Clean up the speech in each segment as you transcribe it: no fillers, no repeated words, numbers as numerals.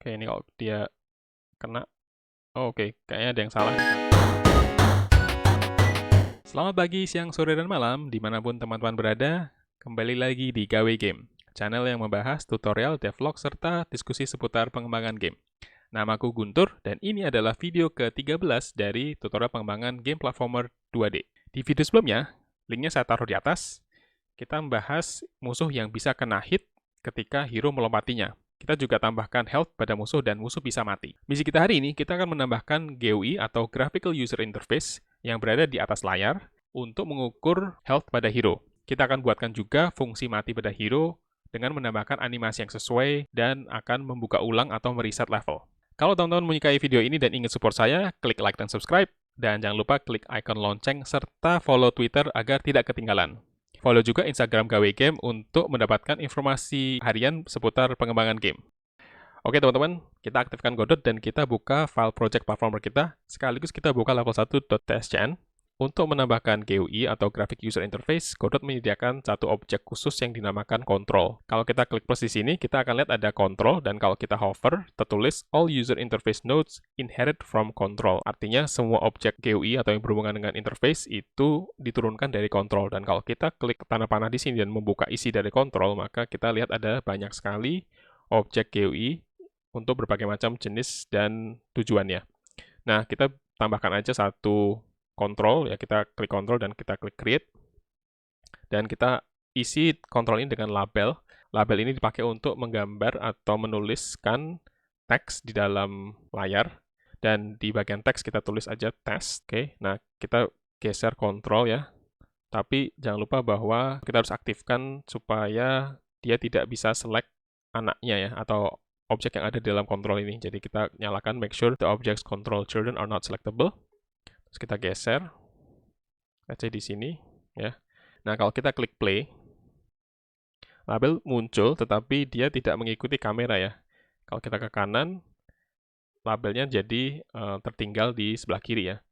Oke, ini kalau dia kena, oh, oke, kayaknya ada yang salah. Selamat pagi, siang, sore, dan malam, dimanapun teman-teman berada. Kembali lagi di Gawe Game, channel yang membahas tutorial, devlog, serta diskusi seputar pengembangan game. Namaku Guntur, dan ini adalah video ke-13 dari tutorial pengembangan game platformer 2D. Di video sebelumnya, linknya saya taruh di atas, kita membahas musuh yang bisa kena hit ketika hero melompatinya. Kita juga tambahkan health pada musuh dan musuh bisa mati. Misi kita hari ini, kita akan menambahkan GUI atau Graphical User Interface yang berada di atas layar untuk mengukur health pada hero. Kita akan buatkan juga fungsi mati pada hero dengan menambahkan animasi yang sesuai dan akan membuka ulang atau mereset level. Kalau teman-teman menyukai video ini dan ingin support saya, klik like dan subscribe. Dan jangan lupa klik icon lonceng serta follow Twitter agar tidak ketinggalan. Follow juga Instagram Gawe Game untuk mendapatkan informasi harian seputar pengembangan game. Oke teman-teman, kita aktifkan Godot dan kita buka file project platformer kita, sekaligus kita buka level 1.tscn. Untuk menambahkan GUI atau Graphic User Interface, Godot menyediakan satu objek khusus yang dinamakan control. Kalau kita klik plus di sini, kita akan lihat ada control, dan kalau kita hover, tertulis All User Interface Nodes Inherit from Control. Artinya, semua objek GUI atau yang berhubungan dengan interface itu diturunkan dari control. Dan kalau kita klik tanda panah di sini dan membuka isi dari control, maka kita lihat ada banyak sekali objek GUI untuk berbagai macam jenis dan tujuannya. Nah, kita tambahkan aja satu control, ya, kita klik control dan kita klik create. Dan kita isi control ini dengan label. Label ini dipakai untuk menggambar atau menuliskan teks di dalam layar. Dan di bagian teks kita tulis aja test. Oke, nah kita geser control ya. Tapi jangan lupa bahwa kita harus aktifkan supaya dia tidak bisa select anaknya ya, atau objek yang ada di dalam control ini. Jadi kita nyalakan make sure the objects control children are not selectable. Terus kita geser, let's say di sini, ya. Nah, kalau kita klik play, label muncul, tetapi dia tidak mengikuti kamera ya. Kalau kita ke kanan, labelnya jadi tertinggal di sebelah kiri ya.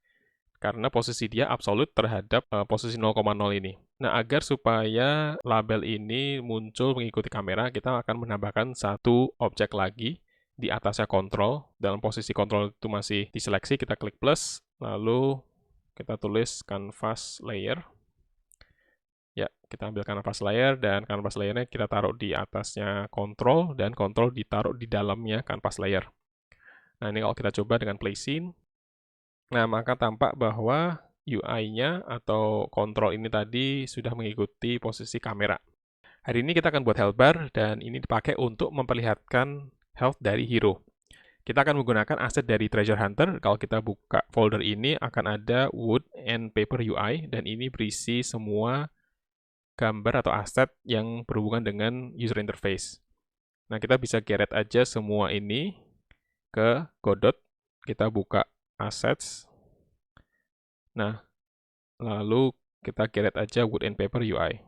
Karena posisi dia absolut terhadap posisi 0,0 ini. Nah, agar supaya label ini muncul mengikuti kamera, kita akan menambahkan satu objek lagi di atasnya control. Dalam posisi control itu masih diseleksi, kita klik plus, lalu kita tulis canvas layer. Ya, kita ambil canvas layer, dan canvas layernya kita taruh di atasnya control, dan control ditaruh di dalamnya canvas layer. Nah, ini kalau kita coba dengan play scene, nah maka tampak bahwa UI-nya atau control ini tadi sudah mengikuti posisi kamera. Hari ini kita akan buat health bar, dan ini dipakai untuk memperlihatkan health dari hero. Kita akan menggunakan aset dari Treasure Hunter. Kalau kita buka folder ini, akan ada Wood and Paper UI, dan ini berisi semua gambar atau aset yang berhubungan dengan user interface. Nah, kita bisa geret aja semua ini ke Godot. Kita buka Assets. Nah, lalu kita geret aja Wood and Paper UI.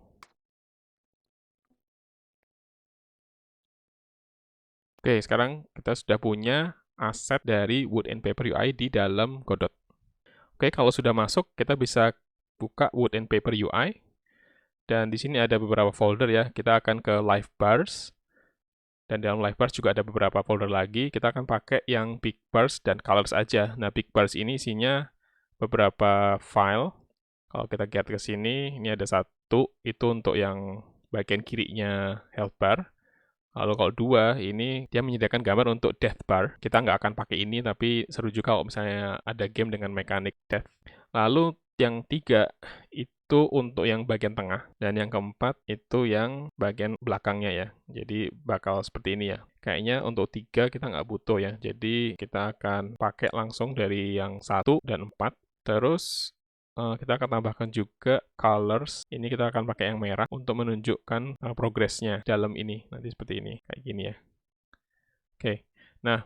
Oke, sekarang kita sudah punya aset dari Wood and Paper UI di dalam Godot. Oke, kalau sudah masuk, kita bisa buka Wood and Paper UI. Dan di sini ada beberapa folder ya. Kita akan ke Live Bars. Dan dalam Live Bars juga ada beberapa folder lagi. Kita akan pakai yang Big Bars dan Colors aja. Nah, Big Bars ini isinya beberapa file. Kalau kita get ke sini, ini ada satu. Itu untuk yang bagian kirinya health bar. Lalu kalau dua, ini dia menyediakan gambar untuk death bar. Kita nggak akan pakai ini, tapi seru juga kalau misalnya ada game dengan mekanik death. Lalu yang tiga, itu untuk yang bagian tengah. Dan yang keempat, itu yang bagian belakangnya ya. Jadi bakal seperti ini ya. Kayaknya untuk tiga kita nggak butuh ya. Jadi kita akan pakai langsung dari yang 1 dan 4. Terus kita akan tambahkan juga colors. Ini kita akan pakai yang merah untuk menunjukkan progresnya dalam ini. Nanti seperti ini, kayak gini ya. Oke, nah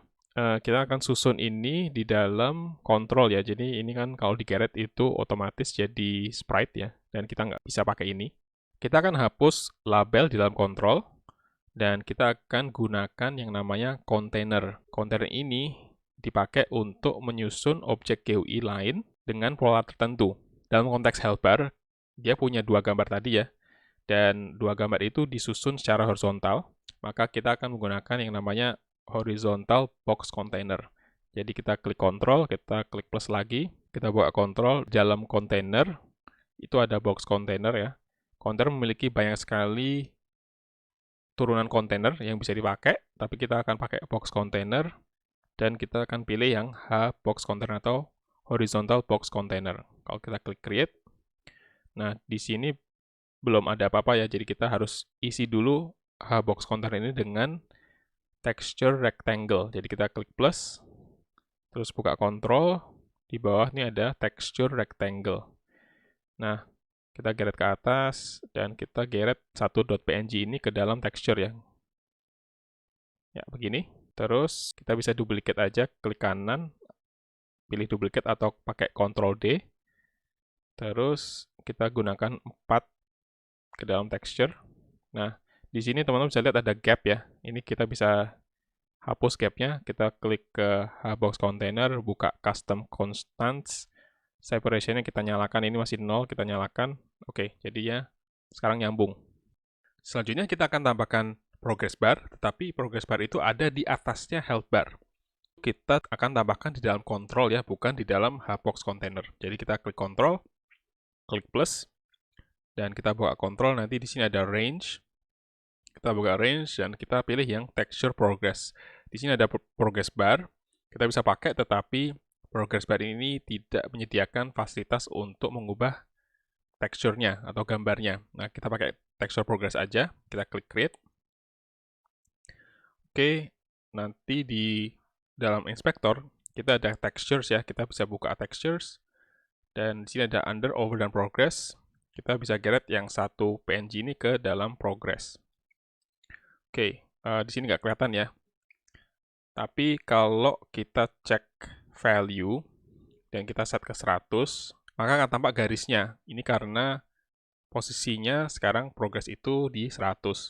kita akan susun ini di dalam control ya. Jadi ini kan kalau digeret itu otomatis jadi sprite ya. Dan kita nggak bisa pakai ini. Kita akan hapus label di dalam control. Dan kita akan gunakan yang namanya container. Container ini dipakai untuk menyusun objek GUI lain dengan pola tertentu. Dalam konteks health bar, dia punya dua gambar tadi ya, dan dua gambar itu disusun secara horizontal, maka kita akan menggunakan yang namanya horizontal box container. Jadi kita klik kontrol, kita klik plus lagi, kita buka kontrol, dalam kontainer, itu ada box container ya. Container memiliki banyak sekali turunan kontainer yang bisa dipakai, tapi kita akan pakai box container, dan kita akan pilih yang H box container atau horizontal box container. Kalau kita klik create, nah di sini belum ada apa-apa ya, jadi kita harus isi dulu H box container ini dengan texture rectangle. Jadi kita klik plus, terus buka kontrol, di bawah ini ada texture rectangle. Nah, kita geret ke atas, dan kita geret satu .png ini ke dalam texture ya. Ya, begini. Terus, kita bisa duplicate aja, klik kanan, pilih duplicate atau pakai Ctrl D. Terus, kita gunakan 4 ke dalam texture. Nah, di sini teman-teman bisa lihat ada gap ya. Ini kita bisa hapus gapnya, kita klik ke Hbox container, buka custom constants, separation-nya kita nyalakan, ini masih 0, kita nyalakan. Oke, jadinya sekarang nyambung. Selanjutnya kita akan tambahkan progress bar, tetapi progress bar itu ada di atasnya health bar. Kita akan tambahkan di dalam kontrol ya, bukan di dalam Hbox container. Jadi kita klik kontrol, klik plus, dan kita buka kontrol, nanti di sini ada range. Kita buka range, dan kita pilih yang texture progress. Di sini ada progress bar, kita bisa pakai, tetapi progress bar ini tidak menyediakan fasilitas untuk mengubah teksturnya atau gambarnya. Nah, kita pakai texture progress aja, kita klik create. Oke, nanti di dalam inspektor, kita ada textures ya, kita bisa buka textures, dan di sini ada under, over, dan progress. Kita bisa geret yang satu PNG ini ke dalam progress. Oke, di sini nggak kelihatan ya. Tapi kalau kita cek value, dan kita set ke 100, maka akan tampak garisnya. Ini karena posisinya sekarang progress itu di 100.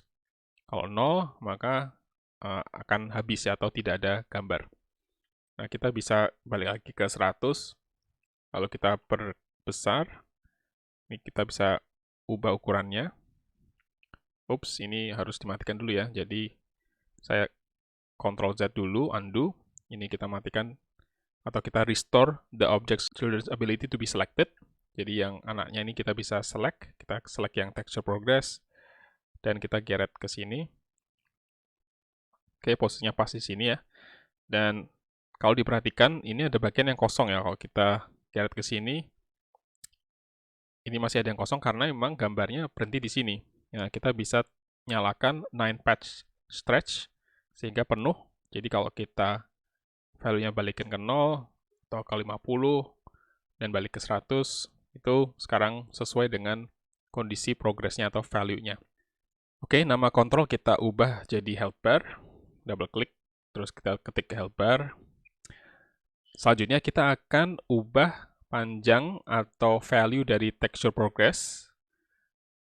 Kalau 0, maka akan habis ya, atau tidak ada gambar. Nah, kita bisa balik lagi ke 100, lalu kita perbesar. Ini kita bisa ubah ukurannya. Ups, ini harus dimatikan dulu ya. Jadi, saya Ctrl Z dulu, undo. Ini kita matikan, atau kita restore the object's children's ability to be selected. Jadi yang anaknya ini kita bisa select, kita select yang texture progress, dan kita geret ke sini. Oke, posisinya pas di sini ya. Dan kalau diperhatikan, ini ada bagian yang kosong ya. Kalau kita geret ke sini, ini masih ada yang kosong karena memang gambarnya berhenti di sini. Nah, kita bisa nyalakan 9 patch stretch sehingga penuh. Jadi kalau kita value-nya balikin ke 0 atau ke 50 dan balik ke 100, itu sekarang sesuai dengan kondisi progress-nya atau value-nya. Oke, nama kontrol kita ubah jadi health bar. Double klik, terus kita ketik ke health bar. Selanjutnya kita akan ubah panjang atau value dari texture progress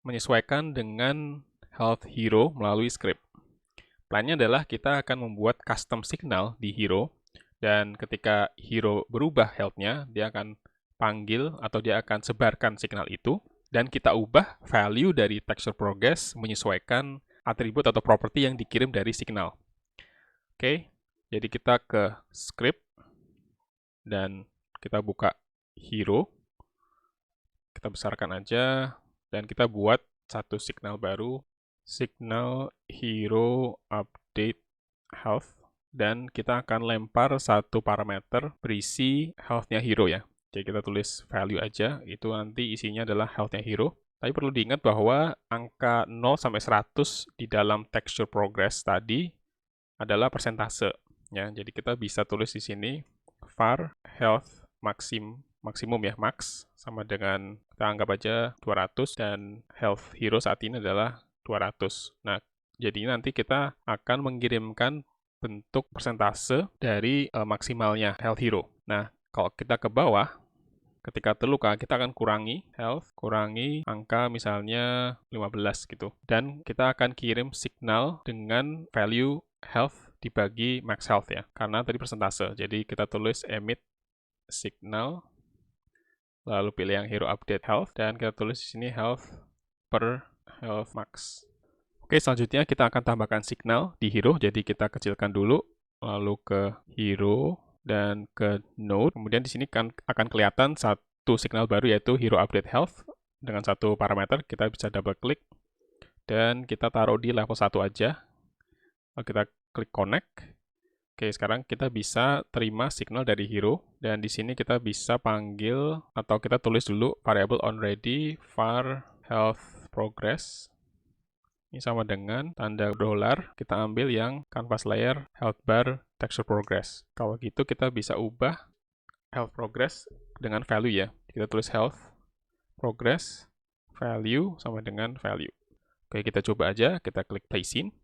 menyesuaikan dengan health hero melalui script. Plannya adalah kita akan membuat custom signal di hero, dan ketika hero berubah health-nya, dia akan panggil atau dia akan sebarkan signal itu, dan kita ubah value dari texture progress menyesuaikan atribut atau property yang dikirim dari signal. Oke, jadi kita ke script, dan kita buka hero, kita besarkan aja, dan kita buat satu signal baru, signal hero update health, dan kita akan lempar satu parameter berisi health-nya hero ya. Jadi kita tulis value aja, itu nanti isinya adalah health-nya hero. Tapi perlu diingat bahwa angka 0 sampai 100 di dalam texture progress tadi adalah persentase. Ya, jadi kita bisa tulis di sini var health maksimum ya, max, sama dengan kita anggap aja 200, dan health hero saat ini adalah 200. Nah, jadi nanti kita akan mengirimkan bentuk persentase dari maksimalnya health hero. Nah, kalau kita ke bawah, ketika terluka, kita akan kurangi health, kurangi angka misalnya 15 gitu. Dan kita akan kirim signal dengan value health dibagi max health ya, karena tadi persentase. Jadi kita tulis emit signal, lalu pilih yang hero update health, dan kita tulis di sini health per health max. Oke, selanjutnya kita akan tambahkan signal di hero, jadi kita kecilkan dulu, lalu ke hero, dan ke node. Kemudian di sini akan kelihatan satu signal baru, yaitu hero update health. Dengan satu parameter, kita bisa double klik, dan kita taruh di level 1 aja. Lalu kita klik connect. Oke, sekarang kita bisa terima signal dari hero, dan di sini kita bisa panggil, atau kita tulis dulu variable onReady var health progress. Ini sama dengan tanda dolar, kita ambil yang canvas layer health bar texture progress. Kalau gitu kita bisa ubah health progress dengan value ya. Kita tulis health progress value sama dengan value. Oke, kita coba aja, kita klik play scene.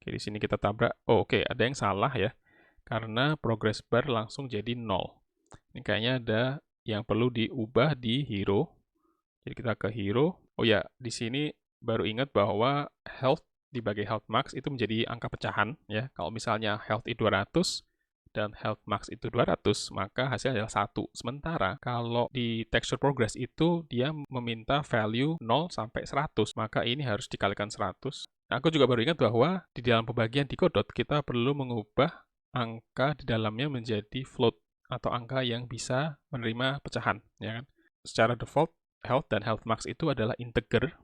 Oke, di sini kita tabrak. Oh, oke, ada yang salah ya. Karena progress bar langsung jadi 0. Ini kayaknya ada yang perlu diubah di hero. Jadi kita ke hero. Oh ya, di sini baru ingat bahwa health dibagi health max itu menjadi angka pecahan ya. Kalau misalnya health itu 200 dan health max itu 200, maka hasilnya adalah 1. Sementara kalau di texture progress itu dia meminta value 0 sampai 100, maka ini harus dikalikan 100. Nah, aku juga baru ingat bahwa di dalam pembagian di Godot kita perlu mengubah angka di dalamnya menjadi float atau angka yang bisa menerima pecahan, ya kan? Secara default health dan health max itu adalah integer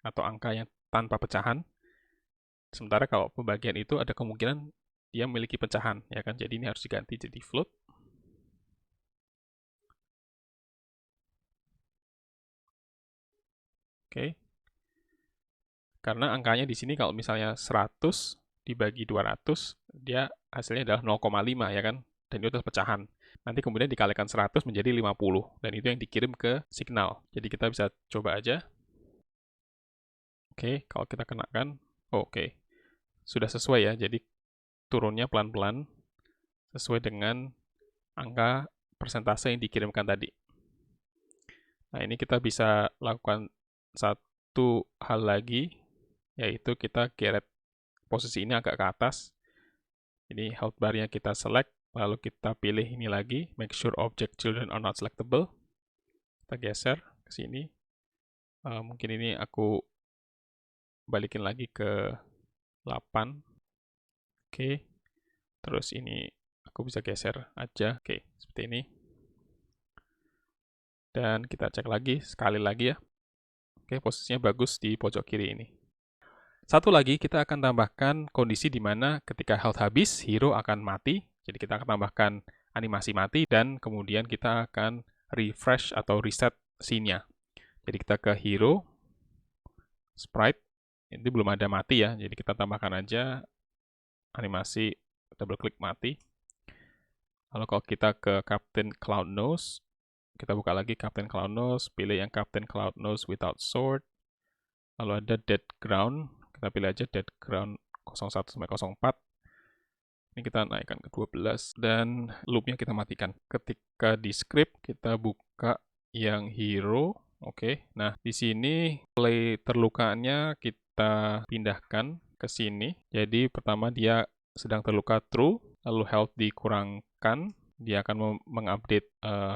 atau angka yang tanpa pecahan. Sementara kalau pembagian itu ada kemungkinan dia memiliki pecahan, ya kan? Jadi ini harus diganti jadi float. Oke. Karena angkanya di sini kalau misalnya 100 dibagi 200, dia hasilnya adalah 0,5 ya kan? Dan itu adalah pecahan. Nanti kemudian dikalikan 100 menjadi 50, dan itu yang dikirim ke signal. Jadi kita bisa coba aja. Oke, kalau kita kenakan, oke. Sudah sesuai ya, jadi turunnya pelan-pelan sesuai dengan angka persentase yang dikirimkan tadi. Nah, ini kita bisa lakukan satu hal lagi, yaitu kita geret posisi ini agak ke atas. Ini health bar-nya kita select, lalu kita pilih ini lagi, make sure object children are not selectable. Kita geser ke sini. Mungkin ini aku balikin lagi ke 8. Oke. Terus ini aku bisa geser aja. Oke, seperti ini. Dan kita cek lagi, sekali lagi ya. Oke, posisinya bagus di pojok kiri ini. Satu lagi, kita akan tambahkan kondisi di mana ketika health habis, hero akan mati. Jadi kita akan tambahkan animasi mati, dan kemudian kita akan refresh atau reset scene-nya. Jadi kita ke hero, sprite, ini belum ada mati ya, jadi kita tambahkan aja animasi double klik mati. Lalu kalau kita ke Captain Cloudnose, kita buka lagi Captain Cloudnose, pilih yang Captain Cloudnose without sword. Lalu ada dead ground, kita pilih aja dead ground 01 sampai 04. Ini kita naikkan ke 12, dan loopnya kita matikan. Ketika di script, kita buka yang hero. Oke, nah di sini play terlukanya kita pindahkan ke sini. Jadi pertama dia sedang terluka true, lalu health dikurangkan, dia akan mengupdate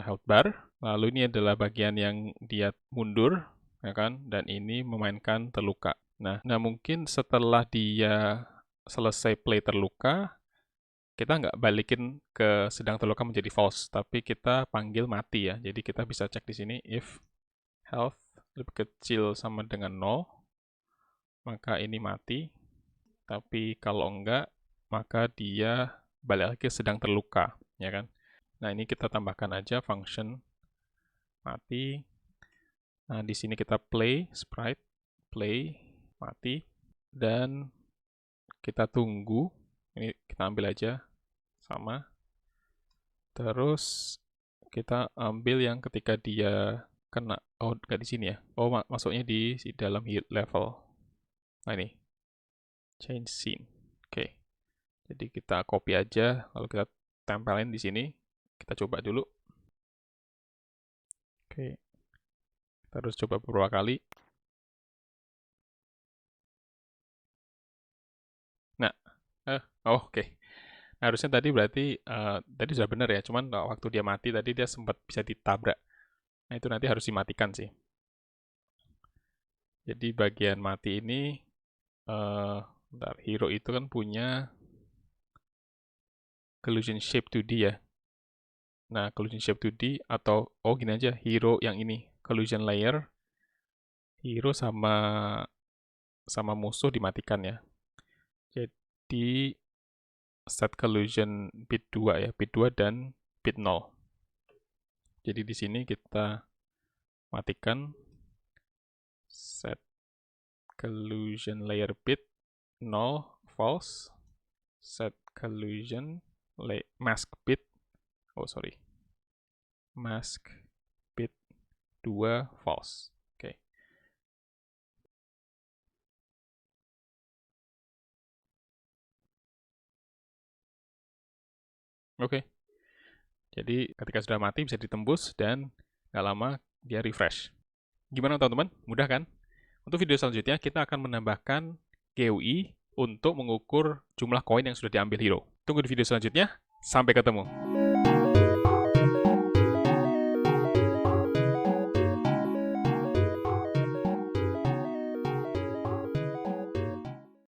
health bar. Lalu ini adalah bagian yang dia mundur, ya kan? Dan ini memainkan terluka. Nah mungkin setelah dia selesai play terluka, kita nggak balikin ke sedang terluka menjadi false, tapi kita panggil mati ya. Jadi kita bisa cek di sini if health lebih kecil sama dengan 0, maka ini mati. Tapi kalau enggak, maka dia balik lagi ke sedang terluka, ya kan? Nah, ini kita tambahkan aja function mati. Nah, di sini kita play sprite, play mati, dan kita tunggu. Ini kita ambil aja sama. Terus kita ambil yang ketika dia kena, oh nggak di sini ya, oh masuknya di dalam level. Nah ini, change scene. Oke, jadi kita copy aja, lalu kita tempelin di sini. Kita coba dulu. Oke, kita harus coba beberapa kali. Nah, oke. Nah, harusnya tadi berarti tadi sudah benar ya, cuman waktu dia mati tadi dia sempat bisa ditabrak. Nah itu nanti harus dimatikan sih. Jadi bagian mati ini, bentar, hero itu kan punya collision shape 2D ya. Nah, collision shape 2D atau gini aja, hero yang ini, collision layer, hero sama musuh dimatikan ya. Jadi set collision bit 2 ya, bit 2 dan bit 0. Jadi di sini kita matikan set collision layer bit 0 false, set collision mask bit mask bit 2 false. Oke. Oke. Jadi ketika sudah mati bisa ditembus dan nggak lama dia refresh. Gimana teman-teman? Mudah kan? Untuk video selanjutnya kita akan menambahkan GUI untuk mengukur jumlah koin yang sudah diambil hero. Tunggu di video selanjutnya. Sampai ketemu.